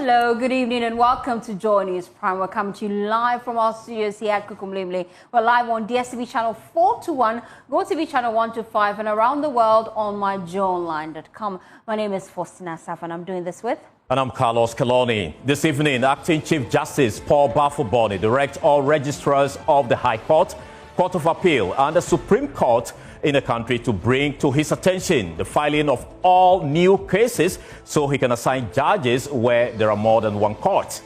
Hello, good evening and welcome to Joy News Prime. We're coming to you live from our studios here at Kukumlimli. We're live on DSTV channel 421, GoTV channel 125 and around the world on myjoyonline.com. My name is Faustina Saf and I'm doing this with... And I'm Carlos Kaloni. This evening, Acting Chief Justice Paul Adu Boahene directs all registrars of the High Court, Court of Appeal and the Supreme Court in the country to bring to his attention the filing of all new cases so he can assign judges where there are more than one court.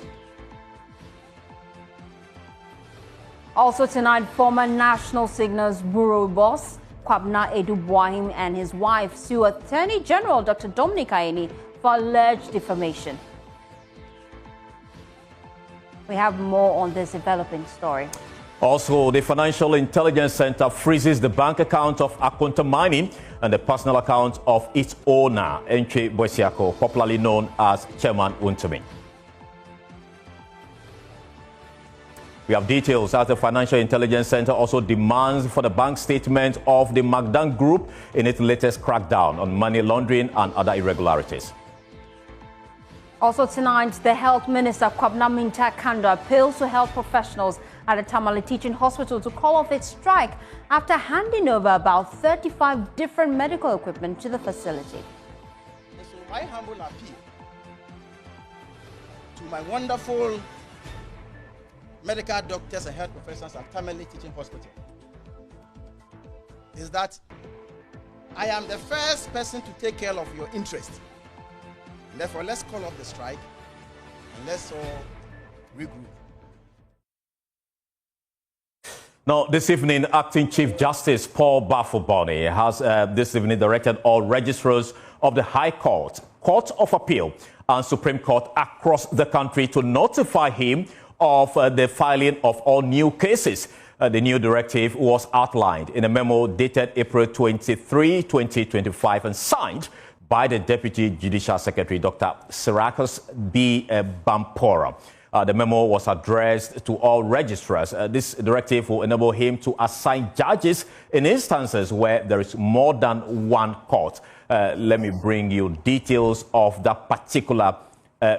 Also tonight, former National Signals Bureau boss Kwabena Adu Boahene and his wife sue Attorney General Dr. Dominic Ayeni for alleged defamation. We have more on this developing story. Also, the Financial Intelligence Center freezes the bank account of Akonta Mining and the personal account of its owner, Enche Boisiako, popularly known as Chairman Untumi. We have details as the Financial Intelligence Center also demands for the bank statement of the Magdan Group in its latest crackdown on money laundering and other irregularities. Also tonight, the Health Minister Kwabena Adu appeals to health professionals at the Tamale Teaching Hospital to call off its strike after handing over about 35 different medical equipment to the facility. So my humble appeal to my wonderful medical doctors and health professionals at Tamale Teaching Hospital is that I am the first person to take care of your interest. Therefore, let's call off the strike and let's all regroup. Now, this evening, Acting Chief Justice Paul Adu Boahene has this evening directed all registrars of the High Court, Court of Appeal and Supreme Court across the country to notify him of the filing of all new cases. The new directive was outlined in a memo dated April 23, 2025 and signed by the Deputy Judicial Secretary, Dr. Sirakus B. Bampora. The memo was addressed to all registrars. This directive will enable him to assign judges in instances where there is more than one court. Let me bring you details of that particular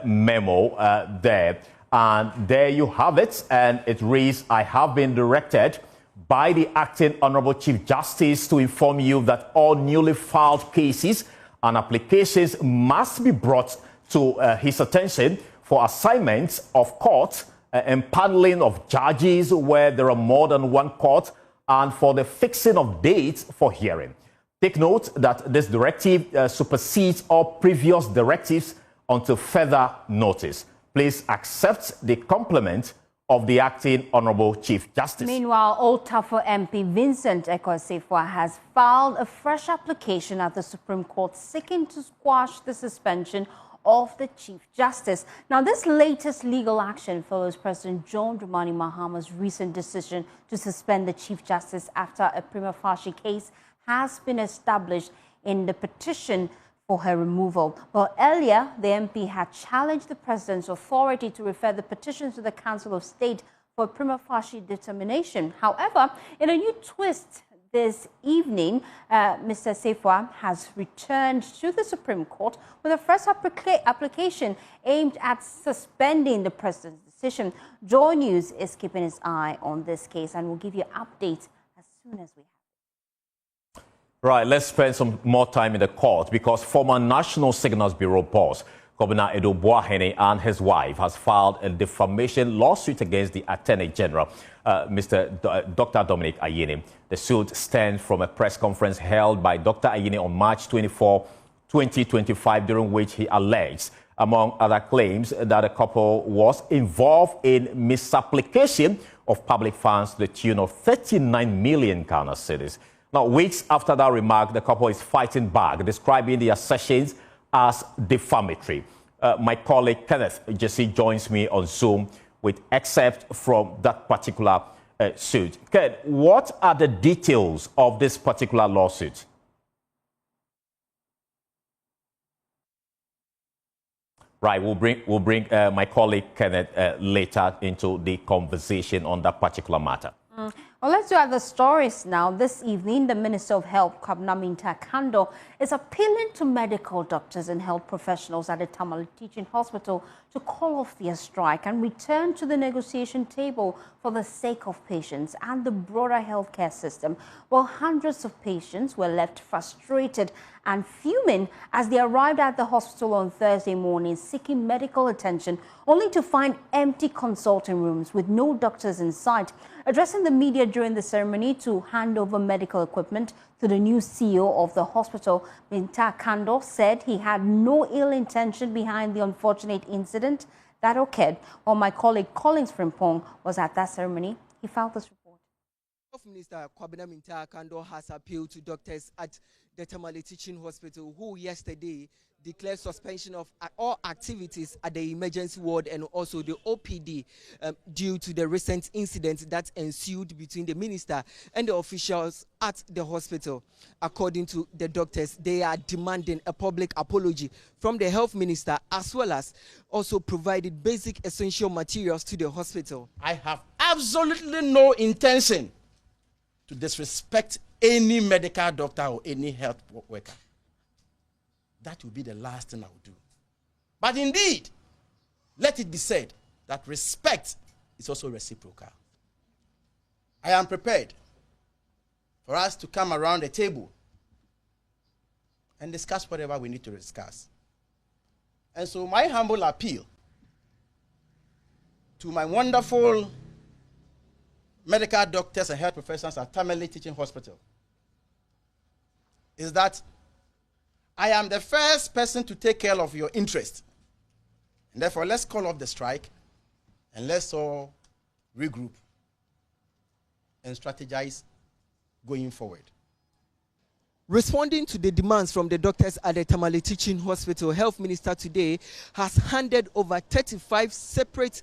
memo there. And there you have it. And it reads, I have been directed by the Acting Honorable Chief Justice to inform you that all newly filed cases and applications must be brought to his attention for assignments of court and paneling of judges where there are more than one court and for the fixing of dates for hearing. Take note that this directive supersedes all previous directives until further notice. Please accept the compliment of the Acting Honorable Chief Justice. Meanwhile, Old Tafo MP Vincent Ekosefwa has filed a fresh application at the Supreme Court seeking to squash the suspension of the Chief Justice. Now, this latest legal action follows President John Dramani Mahama's recent decision to suspend the Chief Justice after a prima facie case has been established in the petition for her removal. Well, earlier, the MP had challenged the president's authority to refer the petition to the Council of State for a prima facie determination. However, in a new twist this evening, Mr. Sefwa has returned to the Supreme Court with a fresh application aimed at suspending the president's decision. Joy News is keeping its eye on this case and will give you updates as soon as we have. Right, let's spend some more time in the court because former National Signals Bureau boss Kwabena Adu Boahene and his wife has filed a defamation lawsuit against the Attorney General, Dr. Dominic Ayeni. The suit stems from a press conference held by Dr. Ayeni on March 24, 2025, during which he alleged, among other claims, that the couple was involved in misapplication of public funds to the tune of 39 million Ghana cedis. Now, weeks after that remark, the couple is fighting back, describing the assertions as defamatory. My colleague Kenneth Jesse joins me on Zoom with excerpts from that particular suit. Ken, what are the details of this particular lawsuit? Right, we'll bring my colleague Kenneth later into the conversation on that particular matter. Well, let's do other stories now. This evening, the Minister of Health, Kwabena Adu, is appealing to medical doctors and health professionals at the Tamale Teaching Hospital to call off their strike and return to the negotiation table for the sake of patients and the broader healthcare system. Well, hundreds of patients were left frustrated and fuming as they arrived at the hospital on Thursday morning seeking medical attention, only to find empty consulting rooms with no doctors in sight. Addressing the media during the ceremony to hand over medical equipment to the new CEO of the hospital, Kwabena Adu said he had no ill intention behind the unfortunate incident that occurred. While my colleague Collins Frimpong was at that ceremony, he filed this report. Health Minister Kwabena Adu has appealed to doctors at the Tamale Teaching Hospital who yesterday declared suspension of all activities at the emergency ward and also the OPD due to the recent incident that ensued between the minister and the officials at the hospital. According to the doctors, they are demanding a public apology from the health minister as well as also provided basic essential materials to the hospital. I have absolutely no intention to disrespect any medical doctor or any health worker. That will be the last thing I will do. But indeed, let it be said that respect is also reciprocal. I am prepared for us to come around the table and discuss whatever we need to discuss. And so my humble appeal to my wonderful medical doctors and health professionals at Tamale Teaching Hospital is that I am the first person to take care of your interest. And therefore, let's call off the strike and let's all regroup and strategize going forward. Responding to the demands from the doctors at the Tamale Teaching Hospital, Health Minister today has handed over 35 separate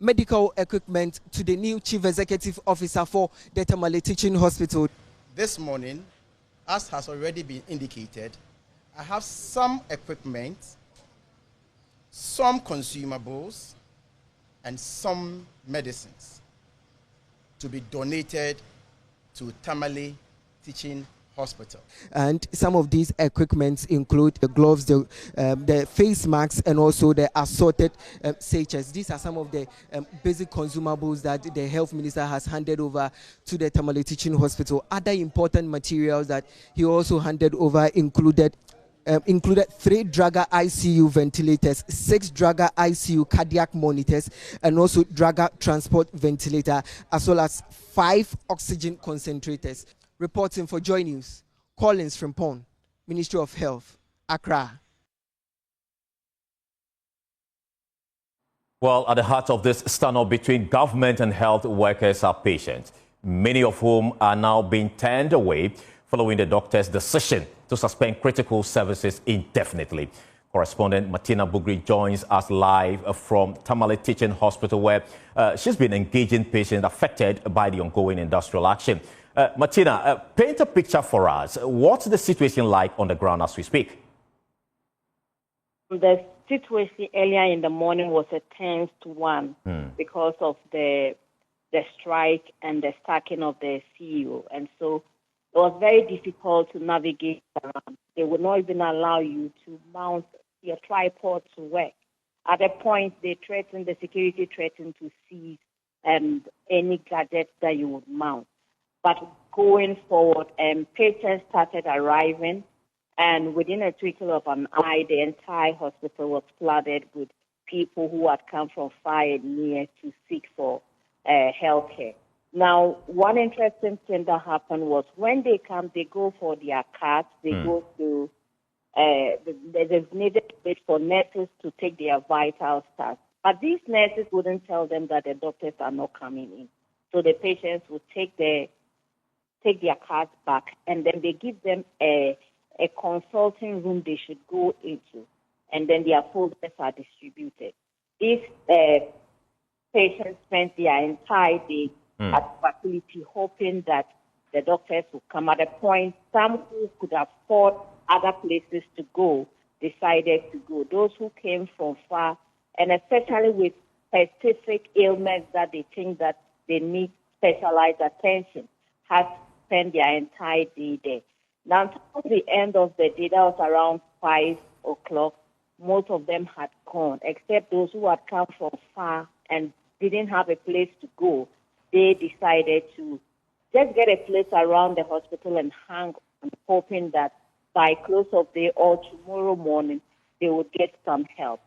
medical equipment to the new Chief Executive Officer for the Tamale Teaching Hospital. This morning, as has already been indicated, I have some equipment, some consumables, and some medicines to be donated to Tamale Teaching Hospital. And some of these equipments include the gloves, the face masks, and also the assorted sachets. These are some of the basic consumables that the health minister has handed over to the Tamale Teaching Hospital. Other important materials that he also handed over included 3 Draga ICU ventilators, 6 Draga ICU cardiac monitors, and also Draga transport ventilator, as well as 5 oxygen concentrators. Reporting for Joy News, Collins Frimpong, Ministry of Health, Accra. Well, at the heart of this standoff between government and health workers are patients, many of whom are now being turned away following the doctor's decision to suspend critical services indefinitely. Correspondent Martina Bugri joins us live from Tamale Teaching Hospital, where she's been engaging patients affected by the ongoing industrial action. Martina, paint a picture for us. What's the situation like on the ground as we speak? The situation earlier in the morning was a tense one because of the strike and the sacking of the CEO. And so it was very difficult to navigate around. They would not even allow you to mount your tripod to work. At a point, the security threatened to seize any gadgets that you would mount. But going forward, patients started arriving, and within a twinkle of an eye, the entire hospital was flooded with people who had come from far and near to seek for health care. Now, one interesting thing that happened was when they come, they go for their cards, they go to the designated place for nurses to take their vital stats. But these nurses wouldn't tell them that the doctors are not coming in. So the patients would take their cards back, and then they give them a consulting room they should go into, and then their folders are distributed. These patients spent their entire day at the facility hoping that the doctors would come. At a point, some who could afford other places to go decided to go. Those who came from far, and especially with specific ailments that they think that they need specialized attention had spent their entire day there. Now, towards the end of the day, that was around 5 o'clock, most of them had gone, except those who had come from far and didn't have a place to go. They decided to just get a place around the hospital and hang on, hoping that by close of day or tomorrow morning, they would get some help.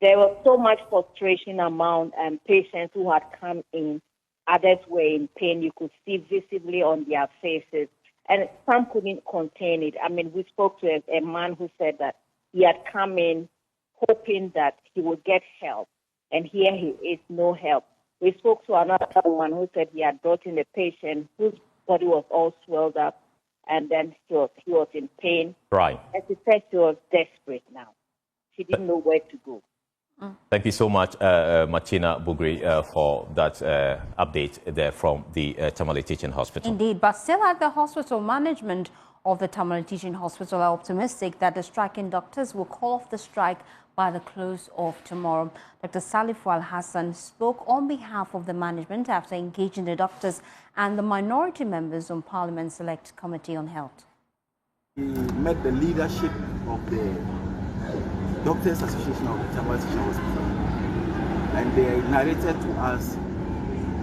There was so much frustration among patients who had come in. Others were in pain. You could see visibly on their faces. And some couldn't contain it. I mean, we spoke to a man who said that he had come in hoping that he would get help. And here he is, no help. We spoke to another one who said he had brought in a patient whose body was all swelled up, and then he was in pain. Right. And she said she was desperate now. She didn't know where to go. Thank you so much, Martina Bugri, for that update there from the Tamale Teaching Hospital. Indeed, but still at the hospital, management of the Tamale Teaching Hospital are optimistic that the striking doctors will call off the strike by the close of tomorrow. Dr. Salifu Al-Hassan spoke on behalf of the management after engaging the doctors and the minority members on Parliament's Select Committee on Health. We met the leadership of the Doctors Association of the Tamale Teaching Hospital, and they narrated to us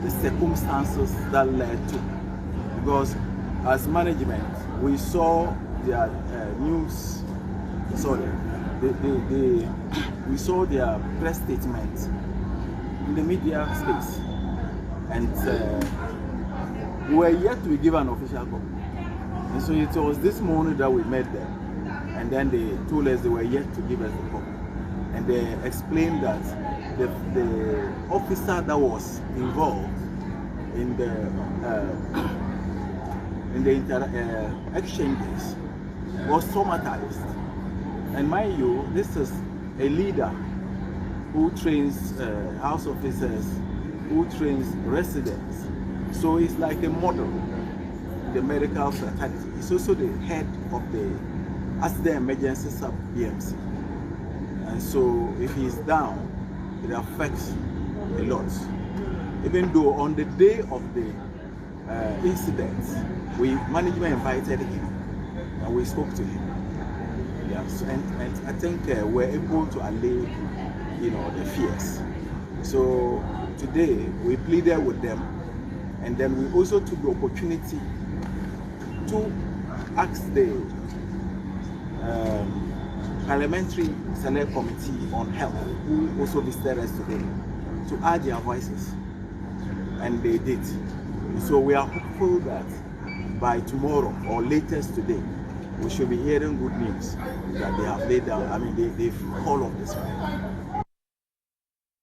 the circumstances that led to, because as management we saw their we saw their press statement in the media space, and we were yet to be given an official copy. And so it was this morning that we met them. And then they told us they were yet to give us the copy. And they explained that the officer that was involved in the exchanges was traumatized. And mind you, this is a leader who trains house officers, who trains residents. So it's like a model, the medical fraternity. It's also the head of the Accident Emergency Sub BMC. And so if he's down, it affects a lot. Even though on the day of the incident, management invited him and we spoke to him. Yes, and I think we're able to allay, the fears. So today we pleaded with them, and then we also took the opportunity to ask the Parliamentary Select Committee on Health, who also visited us today, to add their voices, and they did. So we are hopeful that by tomorrow or latest today, we should be hearing good news that they have laid down. They've called off this fight.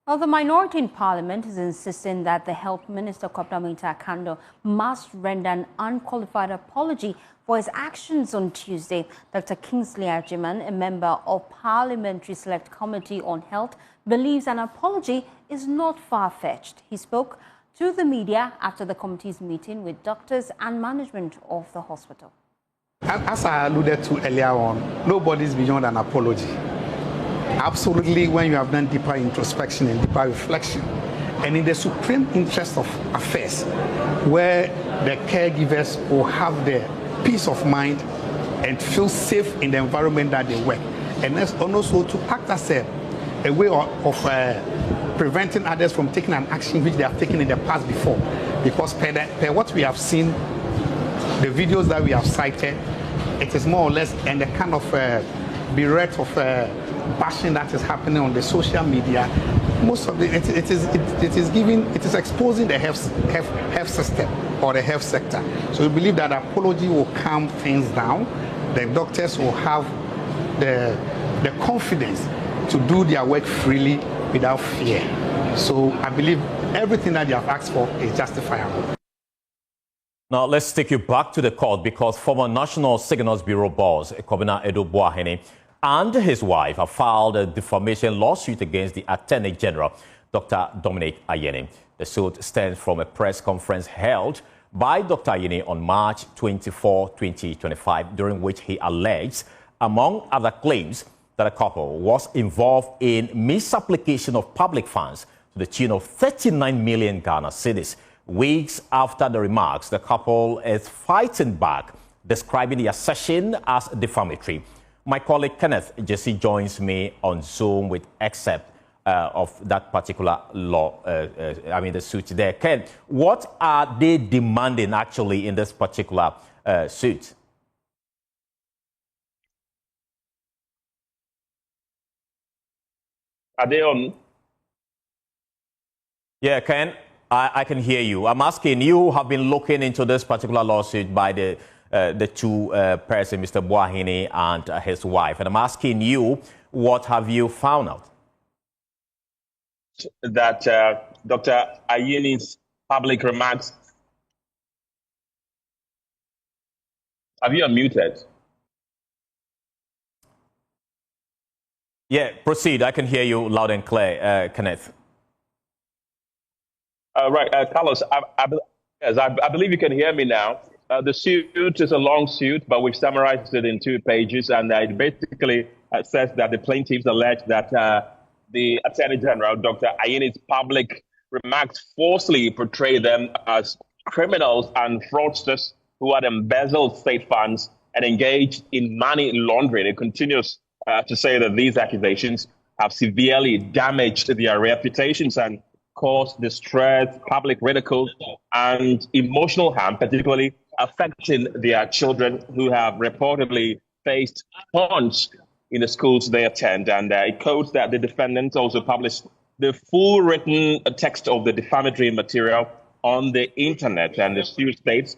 Well, the minority in Parliament is insisting that the Health Minister, Kwabena Adu Boahene, must render an unqualified apology for his actions on Tuesday. Dr. Kingsley Ajiman, a member of Parliamentary Select Committee on Health, believes an apology is not far-fetched. He spoke to the media after the committee's meeting with doctors and management of the hospital. As I alluded to earlier on, nobody's beyond an apology. Absolutely, when you have done deeper introspection and deeper reflection, and in the supreme interest of affairs, where the caregivers will have their peace of mind and feel safe in the environment that they work, and also to act as a way of preventing others from taking an action which they have taken in the past before. Because per what we have seen, the videos that we have cited, it is more or less and the kind of bereft of bashing that is happening on the social media. Most of it is exposing the health system or the health sector. So we believe that apology will calm things down. The doctors will have the confidence to do their work freely without fear. So I believe everything that they have asked for is justifiable. Now, let's take you back to the court because former National Signals Bureau boss Kwabena Adu Boahene and his wife have filed a defamation lawsuit against the Attorney General, Dr. Dominic Ayeni. The suit stems from a press conference held by Dr. Ayeni on March 24, 2025, during which he alleged, among other claims, that a couple was involved in misapplication of public funds to the tune of 39 million Ghana cedis, Weeks after the remarks, the couple is fighting back, describing the assertion as defamatory. My colleague Kenneth Jesse joins me on Zoom with excerpt of that particular law, the suit there. Ken, what are they demanding actually in this particular suit? Are they on? Yeah, Ken, I can hear you. I'm asking, you have been looking into this particular lawsuit by the two person, Mr. Boahene and his wife. And I'm asking you, what have you found out? That Dr. Ayene's public remarks. Have you unmuted? Yeah, proceed. I can hear you loud and clear, Kenneth. Right, Carlos, I believe you can hear me now. The suit is a long suit, but we've summarized it in 2 pages, and it basically says that the plaintiffs allege that the Attorney General, Dr. Ayene's public remarks falsely portray them as criminals and fraudsters who had embezzled state funds and engaged in money laundering. It continues to say that these accusations have severely damaged their reputations and caused distress, public ridicule, and emotional harm, particularly affecting their children who have reportedly faced taunts in the schools they attend. And it quotes that the defendants also published the full written text of the defamatory material on the internet. And the suit states,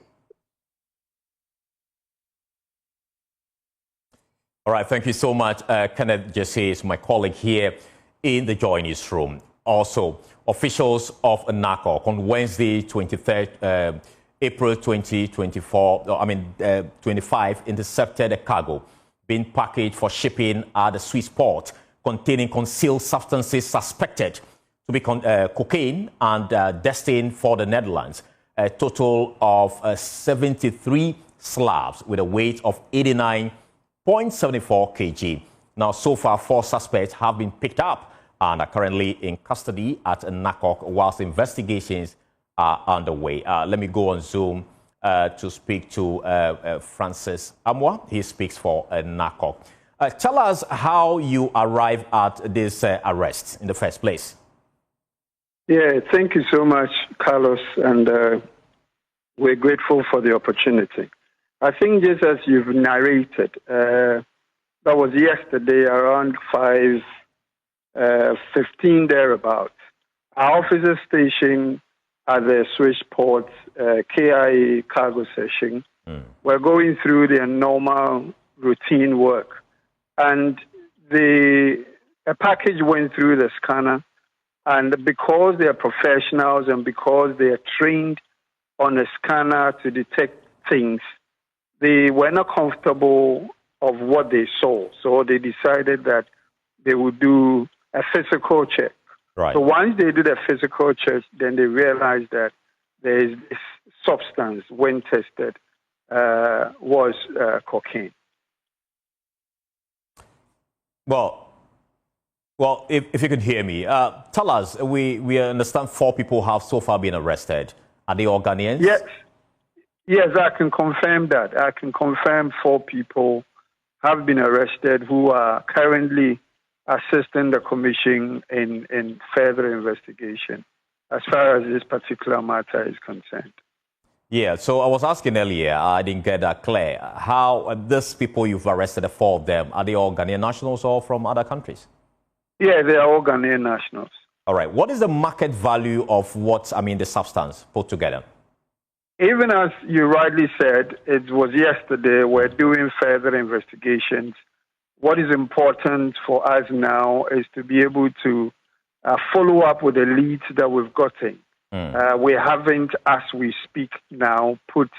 all right, thank you so much. Kenneth Jesse is my colleague here in the Joy Newsroom. Also, officials of NACOC on Wednesday, 23rd April 2024, 25, intercepted a cargo being packaged for shipping at the Swiss port containing concealed substances suspected to be cocaine and destined for the Netherlands. A total of 73 slabs with a weight of 89.74 kg. Now, so far, 4 suspects have been picked up and are currently in custody at NACOC whilst investigations are underway. Let me go on Zoom to speak to Francis Amwa. He speaks for NACOC. Tell us how you arrived at this arrest in the first place. Yeah, thank you so much, Carlos, and we're grateful for the opportunity. I think just as you've narrated, that was yesterday around 5:15 thereabouts. Our officers stationed at the Swiss port KIA cargo session were going through their normal routine work, and a package went through the scanner, and because they are professionals and because they are trained on a scanner to detect things, they were not comfortable of what they saw, so they decided that they would do a physical check. Right. So once they did a physical check, then they realized that there is this substance, when tested, was cocaine. Well, if you can hear me, tell us, we understand 4 people have so far been arrested. Are they all Ghanaians? Yes, I can confirm that. I can confirm 4 people have been arrested who are currently assisting the commission in further investigation as far as this particular matter is concerned. Yeah, so I was asking earlier, I didn't get that clear. How these people you've arrested, the 4 of them, are they all Ghanaian nationals or from other countries? Yeah, they are all Ghanaian nationals. All right. What is the market value of the substance put together? Even as you rightly said, it was yesterday, we're doing further investigations. What is important for us now is to be able to follow up with the leads that we've gotten. We haven't, as we speak now, put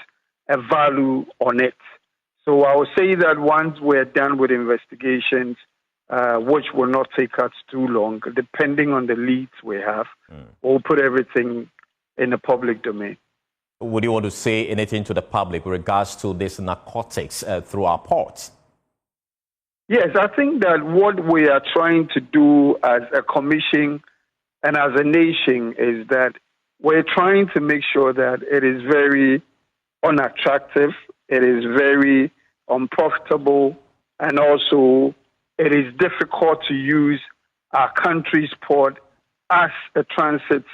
a value on it. So I will say that once we're done with investigations, which will not take us too long, depending on the leads we have, we'll put everything in the public domain. Would you want to say anything to the public with regards to this narcotics through our ports? Yes, I think that what we are trying to do as a commission and as a nation is that we're trying to make sure that it is very unattractive, it is very unprofitable, and also it is difficult to use our country's port as a transit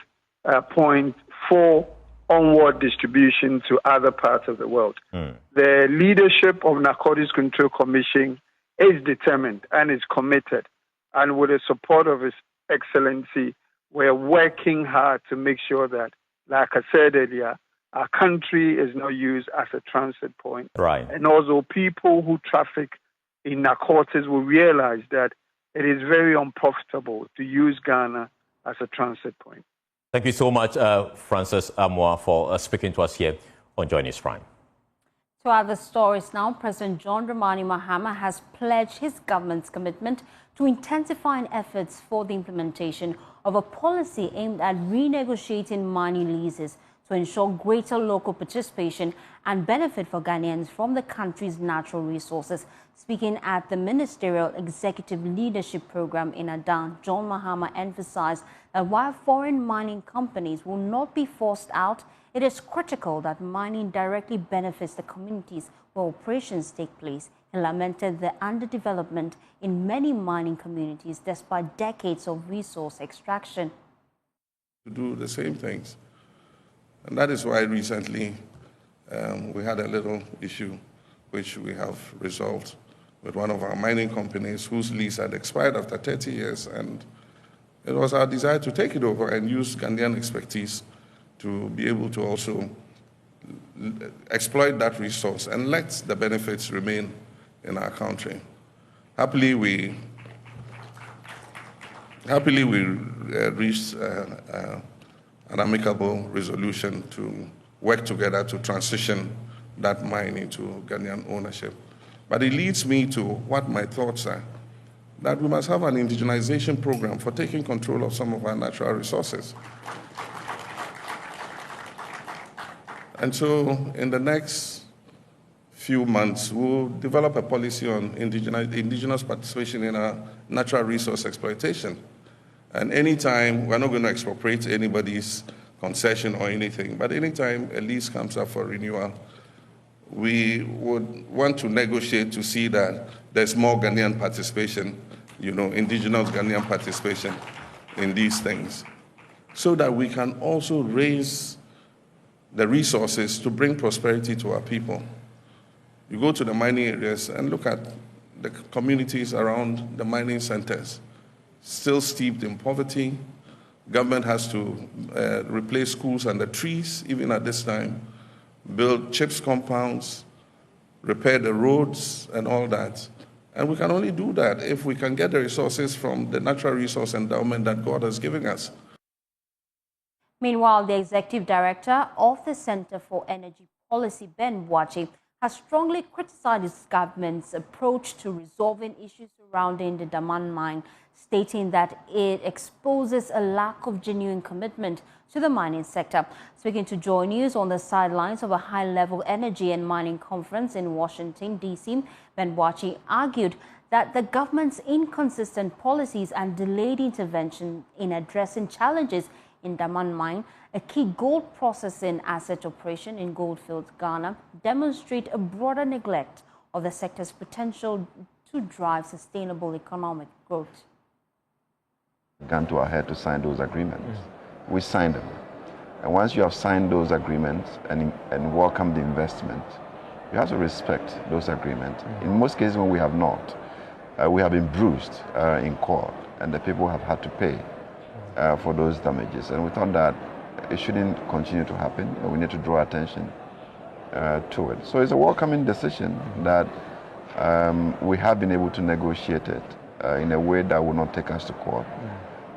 point for onward distribution to other parts of the world. The leadership of Narcotics Control Commission is determined and is committed, and with the support of His Excellency, we're working hard to make sure that, like I said earlier, our country is not used as a transit point. Right. And also people who traffic in narcotics will realize that it is very unprofitable to use Ghana as a transit point. Thank you so much, Francis Amoah, for speaking to us here on Joy News Prime. To other stories now, President John Dramani Mahama has pledged his government's commitment to intensifying efforts for the implementation of a policy aimed at renegotiating mining leases to ensure greater local participation and benefit for Ghanaians from the country's natural resources. Speaking at the Ministerial Executive Leadership Program in Adan, John Mahama emphasized that while foreign mining companies will not be forced out, it is critical that mining directly benefits the communities where operations take place. He lamented the underdevelopment in many mining communities despite decades of resource extraction. To do the same things. And that is why recently we had a little issue which we have resolved with one of our mining companies whose lease had expired after 30 years. And it was our desire to take it over and use Ghanaian expertise to be able to also exploit that resource and let the benefits remain in our country. Happily, we reached an amicable resolution to work together to transition that mine into Ghanaian ownership. But it leads me to what my thoughts are, that we must have an indigenization program for taking control of some of our natural resources. And so in the next few months, we'll develop a policy on indigenous participation in our natural resource exploitation. And anytime, we're not going to expropriate anybody's concession or anything, but anytime a lease comes up for renewal, we would want to negotiate to see that there's more Ghanaian participation, indigenous Ghanaian participation in these things, so that we can also raise the resources to bring prosperity to our people. You go to the mining areas and look at the communities around the mining centers, still steeped in poverty. Government has to replace schools and the trees, even at this time, build CHIPS compounds, repair the roads and all that. And we can only do that if we can get the resources from the natural resource endowment that God has given us. Meanwhile, the executive director of the Center for Energy Policy, Ben Boahene, has strongly criticized his government's approach to resolving issues surrounding the Daman mine, stating that it exposes a lack of genuine commitment to the mining sector. Speaking to Joy News on the sidelines of a high-level energy and mining conference in Washington, D.C., Ben Boahene argued that the government's inconsistent policies and delayed intervention in addressing challenges in Daman mine, a key gold processing asset operation in Goldfields, Ghana, demonstrate a broader neglect of the sector's potential to drive sustainable economic growth. Gone to our head to sign those agreements. We signed them. And once you have signed those agreements and welcome the investment, you have to respect those agreements. In most cases, when we have not, we have been bruised in court, and the people have had to pay for those damages. And we thought that it shouldn't continue to happen, and we need to draw attention to it. So it's a welcoming decision that we have been able to negotiate it in a way that will not take us to court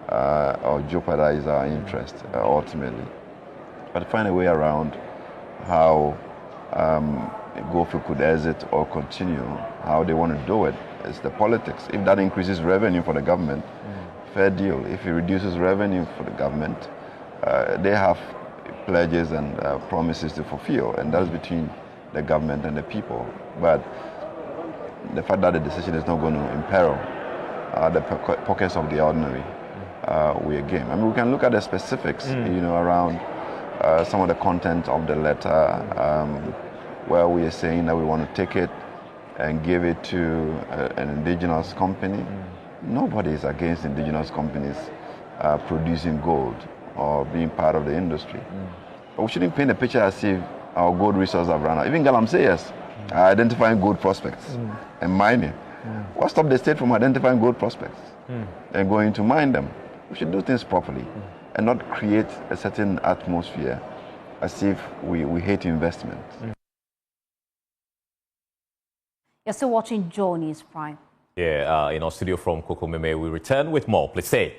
or jeopardize our interest ultimately. But find a way around how Goldfield could exit or continue, how they want to do it. It's the politics. If that increases revenue for the government, fair deal. If it reduces revenue for the government, they have pledges and promises to fulfill, and that's between the government and the people. But the fact that the decision is not going to imperil the pockets of the ordinary, we are game. I mean, we can look at the specifics, around some of the content of the letter, where we are saying that we want to take it and give it to an indigenous company. Nobody is against indigenous companies producing gold or being part of the industry. But we shouldn't paint a picture as if our gold resources have run out. Even Galamseyers are identifying gold prospects and mining. What stopped the state from identifying gold prospects and going to mine them? We should do things properly and not create a certain atmosphere as if we hate investment. You're still watching Joe News Prime. Yeah, in our studio from Kokomeme, we return with more. Please stay.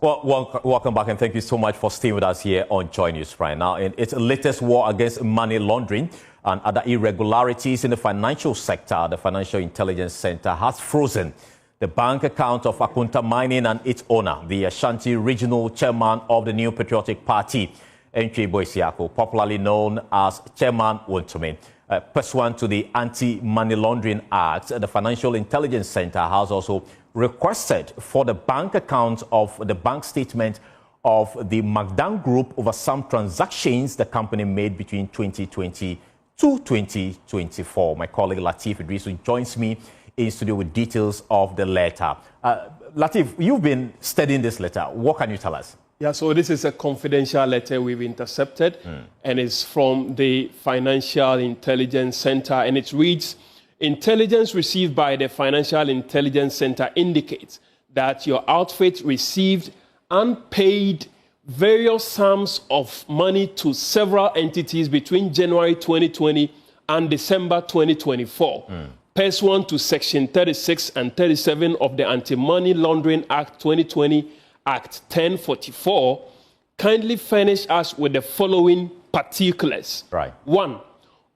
Well, welcome back, and thank you so much for staying with us here on Joy News Prime. Now, in its latest war against money laundering and other irregularities in the financial sector, the Financial Intelligence Center has frozen the bank account of Akunta Mining and its owner, the Ashanti Regional Chairman of the New Patriotic Party, Ntwe Boisiako, popularly known as Chairman Wontumi. Pursuant to the Anti-Money Laundering Act, the Financial Intelligence Center has also requested for the bank account of the bank statement of the Magdan Group over some transactions the company made between 2020 to 2024. My colleague Latif Idrisu joins me in studio with details of the letter. Latif, you've been studying this letter. What can you tell us? Yeah, so this is a confidential letter we've intercepted, and it's from the Financial Intelligence Center, and it reads, intelligence received by the Financial Intelligence Center indicates that your outfit received unpaid various sums of money to several entities between January 2020 and December 2024. Pursuant to Section 36 and 37 of the Anti-Money Laundering Act 2020, Act 1044, kindly furnish us with the following particulars. Right. 1.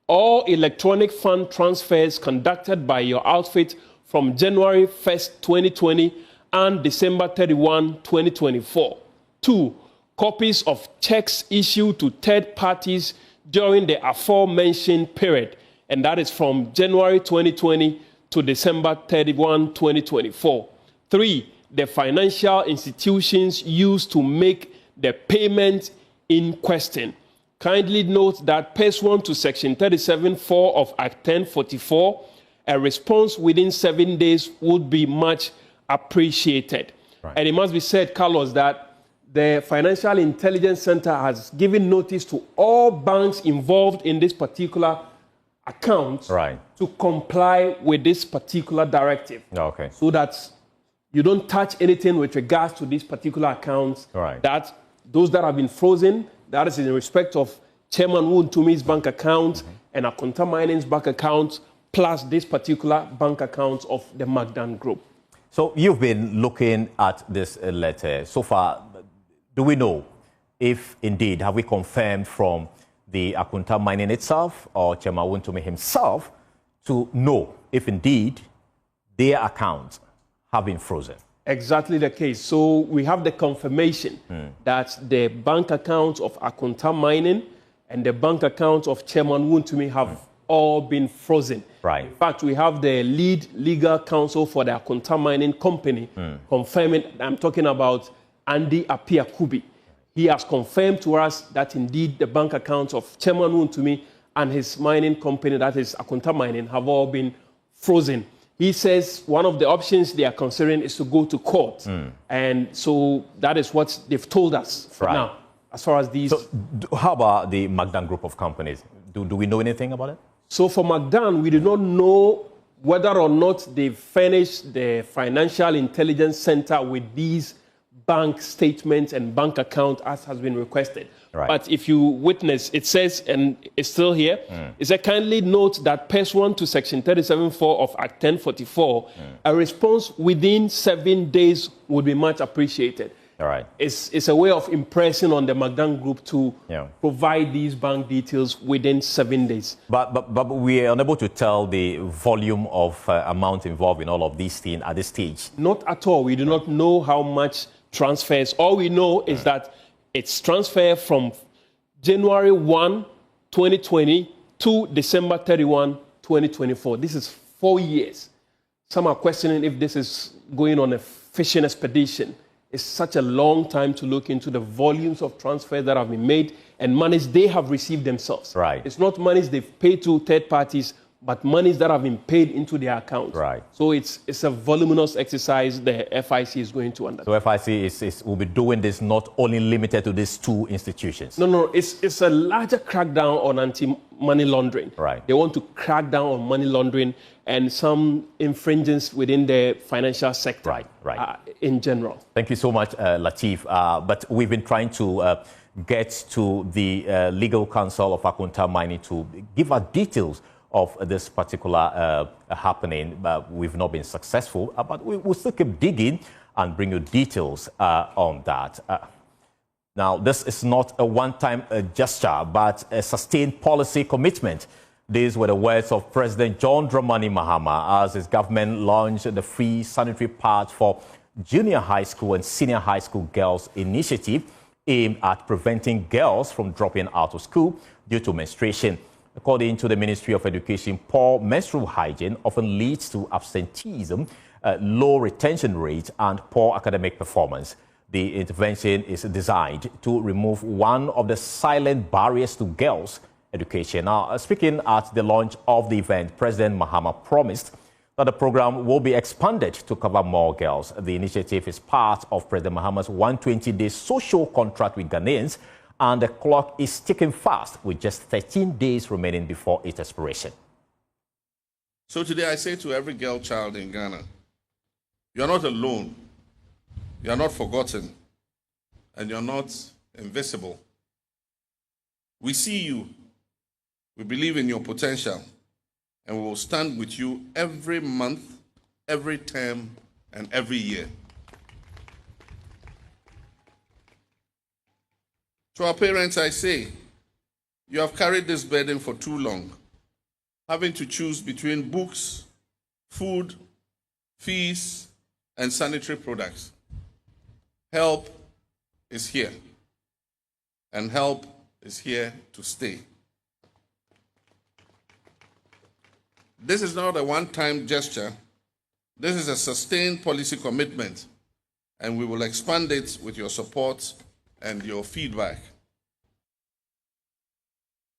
All electronic fund transfers conducted by your outfit from January 1st, 2020 and December 31, 2024. 2. Copies of checks issued to third parties during the aforementioned period, and that is from January 2020 to December 31, 2024. 3. The financial institutions used to make the payment in question. Kindly note that pursuant to Section 37(4) of Act 1044, a response within 7 days would be much appreciated. Right. And it must be said, Carlos, that the Financial Intelligence Center has given notice to all banks involved in this particular account to comply with this particular directive. Okay. So that you don't touch anything with regards to these particular accounts. That those that have been frozen, that is in respect of Chairman Wontumi's bank account and Akunta Mining's bank account, plus this particular bank account of the Magdan Group. So you've been looking at this letter. So far, do we know if indeed, have we confirmed from the Akunta Mining itself or Chairman Wontumi himself to know if indeed their accounts have been frozen? Exactly the case. So we have the confirmation that the bank accounts of Akunta Mining and the bank accounts of Chairman Wontumi have all been frozen. Right. In fact, we have the lead legal counsel for the Akunta Mining Company confirming, I'm talking about Andy Apia-Kubi. He has confirmed to us that indeed the bank accounts of Chairman Wontumi and his mining company, that is Akunta Mining, have all been frozen. He says one of the options they are considering is to go to court. And so that is what they've told us for now, as far as these... So how about the Magdan Group of companies? Do we know anything about it? So for Magdan, we do not know whether or not they've furnished the Financial Intelligence Center with these bank statements and bank account as has been requested. But if you witness, it says, and it's still here, it says, kindly note that pursuant to Section 37(4) of Act 1044, a response within 7 days would be much appreciated. All right. It's a way of impressing on the Magdan Group to provide these bank details within 7 days. But we are unable to tell the volume of amount involved in all of these things at this stage. Not at all. We do not know how much transfers. All we know is that it's transferred from January 1, 2020 to December 31, 2024. This is 4 years. Some are questioning if this is going on a fishing expedition. It's such a long time to look into the volumes of transfers that have been made and monies they have received themselves. Right. It's not monies they've paid to third parties, but monies that have been paid into their accounts. Right. So it's a voluminous exercise the FIC is going to undertake. So FIC will be doing this not only limited to these two institutions. No, it's a larger crackdown on anti-money laundering. Right. They want to crack down on money laundering and some infringements within the financial sector. Right. In general. Thank you so much, Lateef. But we've been trying to get to the legal counsel of Akunta Mining to give us details of this particular happening. We've not been successful, but we'll still keep digging and bring you details on that. Now, this is not a one-time gesture, but a sustained policy commitment. These were the words of President John Dramani Mahama as his government launched the free sanitary pads for junior high school and senior high school girls initiative aimed at preventing girls from dropping out of school due to menstruation. According to the Ministry of Education, poor menstrual hygiene often leads to absenteeism, low retention rate, and poor academic performance. The intervention is designed to remove one of the silent barriers to girls' education. Now, speaking at the launch of the event, President Mahama promised that the program will be expanded to cover more girls. The initiative is part of President Mahama's 120-day social contract with Ghanaians, and the clock is ticking fast with just 13 days remaining before its expiration. So today I say to every girl child in Ghana, you are not alone, you are not forgotten, and you are not invisible. We see you, we believe in your potential, and we will stand with you every month, every term, and every year. To our parents, I say, you have carried this burden for too long, having to choose between books, food, fees, and sanitary products. Help is here, and help is here to stay. This is not a one-time gesture. This is a sustained policy commitment, and we will expand it with your support and your feedback.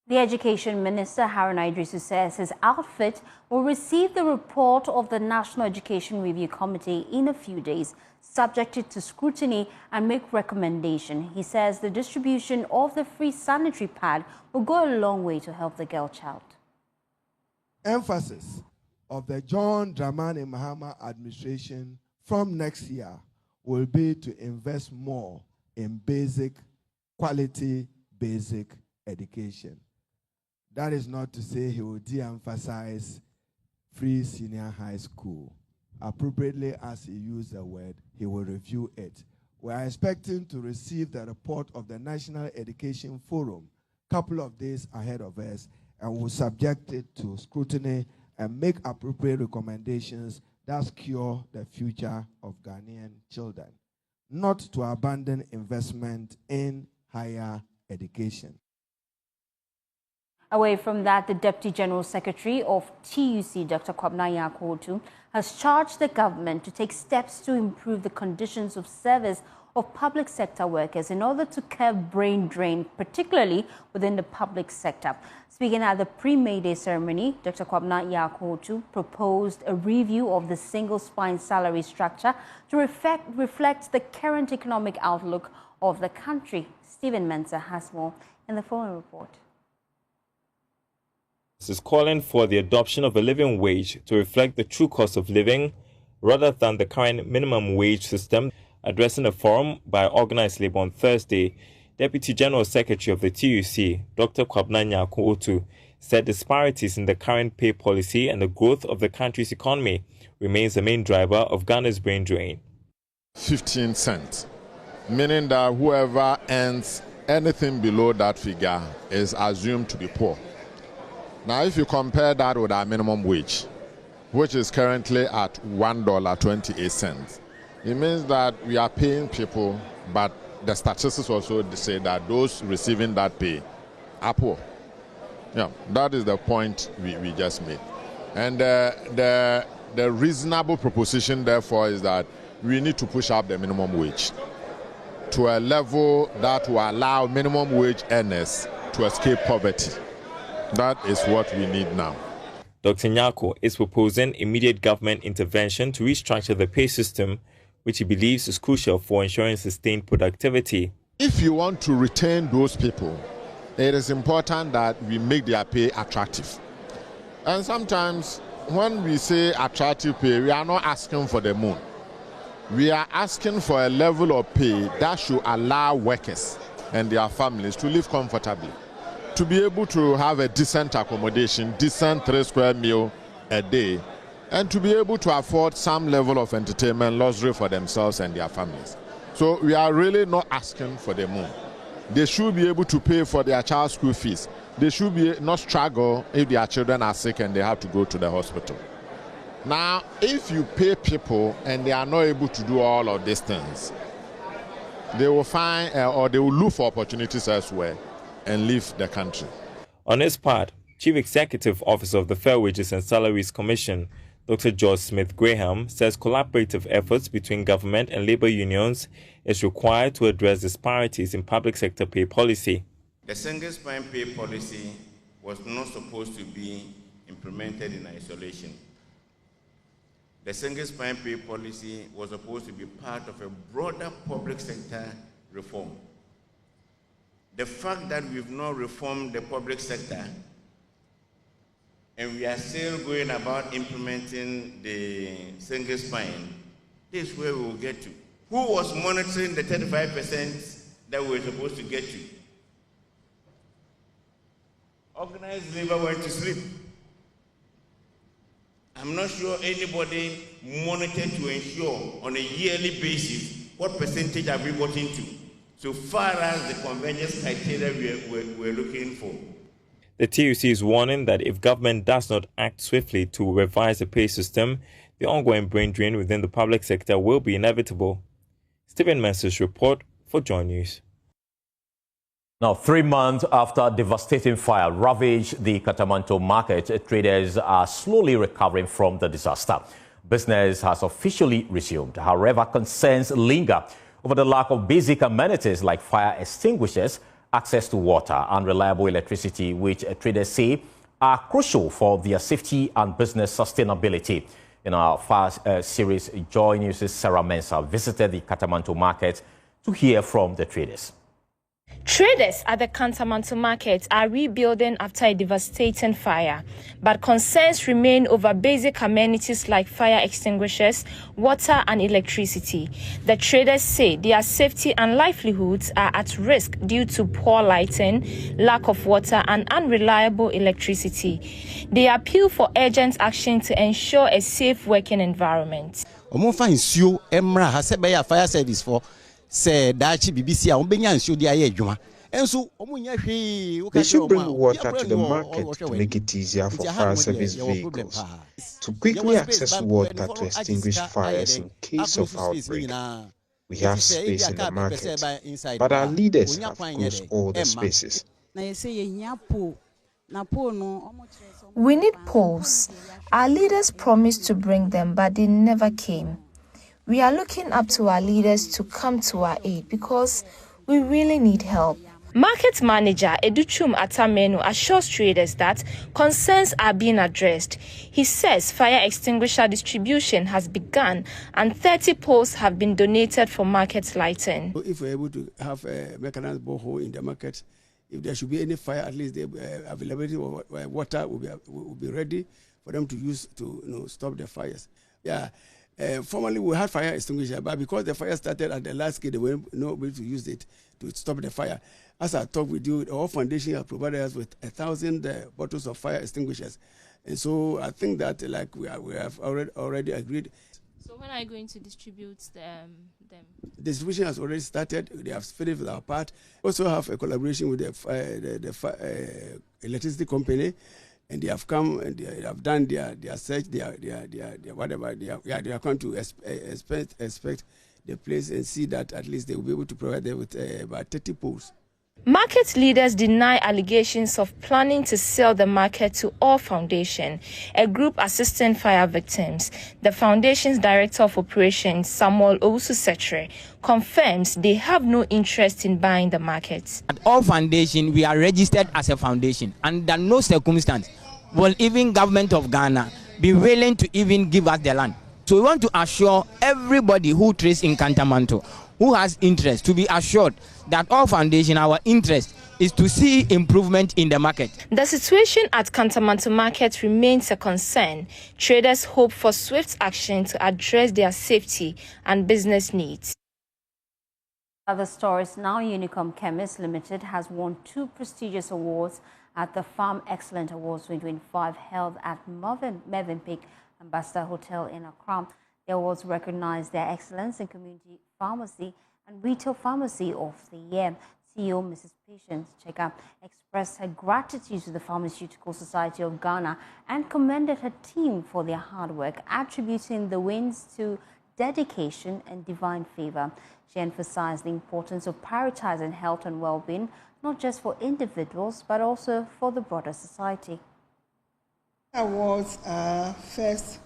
The Education Minister, Harun Idrisu, says his outfit will receive the report of the National Education Review Committee in a few days, subjected to scrutiny and make recommendation. He says the distribution of the free sanitary pad will go a long way to help the girl child. Emphasis of the John Dramani Mahama administration from next year will be to invest more in quality basic education. That is not to say he will de-emphasize free senior high school. Appropriately as he used the word, he will review it. We are expecting to receive the report of the National Education Forum a couple of days ahead of us, and will subject it to scrutiny and make appropriate recommendations that secure the future of Ghanaian children, not to abandon investment in higher education. Away from that, the Deputy General Secretary of TUC, Dr. Kwabena Adu Boahene, has charged the government to take steps to improve the conditions of service of public sector workers in order to curb brain drain, particularly within the public sector. Speaking at the pre-May Day ceremony, Dr. Kwabena Adu Boahene proposed a review of the single spine salary structure to reflect the current economic outlook of the country. Stephen Mensah has more in the following report. This is calling for the adoption of a living wage to reflect the true cost of living rather than the current minimum wage system. Addressing a forum by Organized Labour on Thursday, Deputy General Secretary of the TUC, Dr. Kwabena Adu Boahene, said disparities in the current pay policy and the growth of the country's economy remains the main driver of Ghana's brain drain. 15 cents meaning that whoever earns anything below that figure is assumed to be poor. Now, if you compare that with our minimum wage, which is currently at $1.28, it means that we are paying people, but the statistics also say that those receiving that pay are poor. Yeah, that is the point we just made. And the reasonable proposition, therefore, is that we need to push up the minimum wage to a level that will allow minimum wage earners to escape poverty. That is what we need now. Dr. Nyako is proposing immediate government intervention to restructure the pay system, which he believes is crucial for ensuring sustained productivity. If you want to retain those people, it is important that we make their pay attractive. And sometimes when we say attractive pay, we are not asking for the moon. We are asking for a level of pay that should allow workers and their families to live comfortably, to be able to have a decent accommodation, decent 3-square meal a day, and to be able to afford some level of entertainment, luxury for themselves and their families. So we are really not asking for the moon. They should be able to pay for their child's school fees. They should be not struggle if their children are sick and they have to go to the hospital. Now, if you pay people and they are not able to do all of these things, they will find or they will look for opportunities elsewhere and leave the country. On his part, Chief Executive Officer of the Fair Wages and Salaries Commission, Dr. George Smith-Graham, says collaborative efforts between government and labor unions is required to address disparities in public sector pay policy. The single spine pay policy was not supposed to be implemented in isolation. The single spine pay policy was supposed to be part of a broader public sector reform. The fact that we've not reformed the public sector and we are still going about implementing the single spine, this is where we will get to. Who was monitoring the 35% that we were supposed to get to? Organized labor went to sleep. I'm not sure anybody monitored to ensure on a yearly basis what percentage have we gotten to, so far as the convergence criteria we're looking for. The TUC is warning that if government does not act swiftly to revise the pay system, the ongoing brain drain within the public sector will be inevitable. Stephen Mensah's report for Joy News. Now, 3 months after devastating fire ravaged the Katamanto market, traders are slowly recovering from the disaster. Business has officially resumed. However, concerns linger over the lack of basic amenities like fire extinguishers, access to water, and reliable electricity, which traders say are crucial for their safety and business sustainability. In our first series, Joy News' Sarah Mensah visited the Katamanto market to hear from the traders. Traders at the Katamanto market are rebuilding after a devastating fire, but concerns remain over basic amenities like fire extinguishers, water and electricity. The traders say their safety and livelihoods are at risk due to poor lighting, lack of water and unreliable electricity. They appeal for urgent action to ensure a safe working environment. Fire service for say dachi BBC a ombenya nsuo di aye adwuma enso omunya hwe. They should bring water to the market to make it easier for fire service vehicles to quickly access water to extinguish fires in case of outbreak. We have space in the market, but our leaders have closed all the spaces. We need poles. Our leaders promised to bring them, but they never came. We are looking up to our leaders to come to our aid because we really need help. Market manager Educhum Atamenu assures traders that concerns are being addressed. He says fire extinguisher distribution has begun and 30 poles have been donated for market lighting. If we're able to have a mechanized borehole in the market, if there should be any fire, at least the availability of water will be ready for them to use to stop the fires. Yeah. Formerly, we had fire extinguisher, but because the fire started at the last scale, they were not able to use it to stop the fire. As I talked with you, our foundation has provided us with 1,000 bottles of fire extinguishers, and so I think that we have already agreed. So when are you going to distribute them? Distribution has already started. They have finished with our part. Also have a collaboration with the electricity company, and they have come and they have done their search, their whatever. They are going to expect the place and see that at least they will be able to provide them with about 30 poles. Market leaders deny allegations of planning to sell the market to All Foundation, a group assisting fire victims. The foundation's director of operations, Samuel Owusu-Setre, confirms they have no interest in buying the market. At All Foundation, we are registered as a foundation, and under no circumstance will even government of Ghana be willing to even give us the land. So we want to assure everybody who trades in Kantamanto, who has interest, to be assured that All Foundation, our interest is to see improvement in the market. The situation at Kantamanto Market remains a concern. Traders hope for swift action to address their safety and business needs. Other stories now, Unicom Chemists Limited has won 2 prestigious awards at the Farm Excellent Awards 2025 held at Movenpick Ambassador Hotel in Accra. The awards recognize their excellence in community pharmacy and retail pharmacy of the year. CEO Mrs. Patience Cheka expressed her gratitude to the Pharmaceutical Society of Ghana and commended her team for their hard work, attributing the wins to dedication and divine favor. She emphasized the importance of prioritizing health and well-being, not just for individuals, but also for the broader society. Awards are first,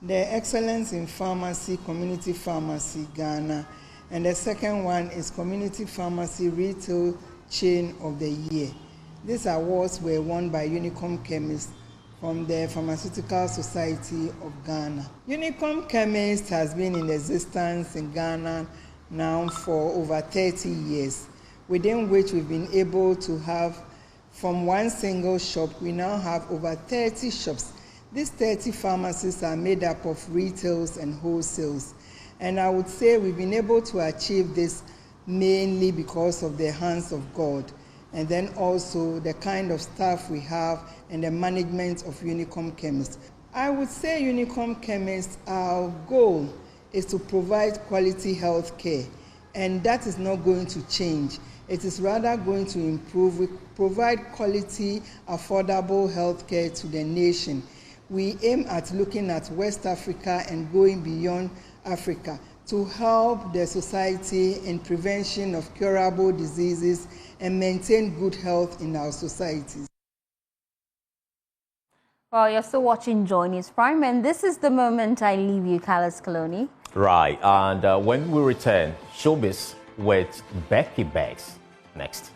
the Excellence in Pharmacy, Community Pharmacy, Ghana, and the second one is Community Pharmacy Retail Chain of the Year. These awards were won by Unicom Chemists from the Pharmaceutical Society of Ghana. Unicom Chemists has been in existence in Ghana now for over 30 years, within which we've been able to have, from one single shop, we now have over 30 shops. These 30 pharmacies are made up of retails and wholesales. And I would say we've been able to achieve this mainly because of the hands of God, and then also the kind of staff we have and the management of Unicom Chemists. I would say Unicom Chemists, our goal is to provide quality health care, and that is not going to change. It is rather going to improve. We provide quality, affordable health care to the nation. We aim at looking at West Africa and going beyond Africa to help the society in prevention of curable diseases and maintain good health in our societies. Well, you're still watching Joy News Prime, and this is the moment I leave you, Carlos Coloni. Right, and when we return, showbiz with Becky Beggs next.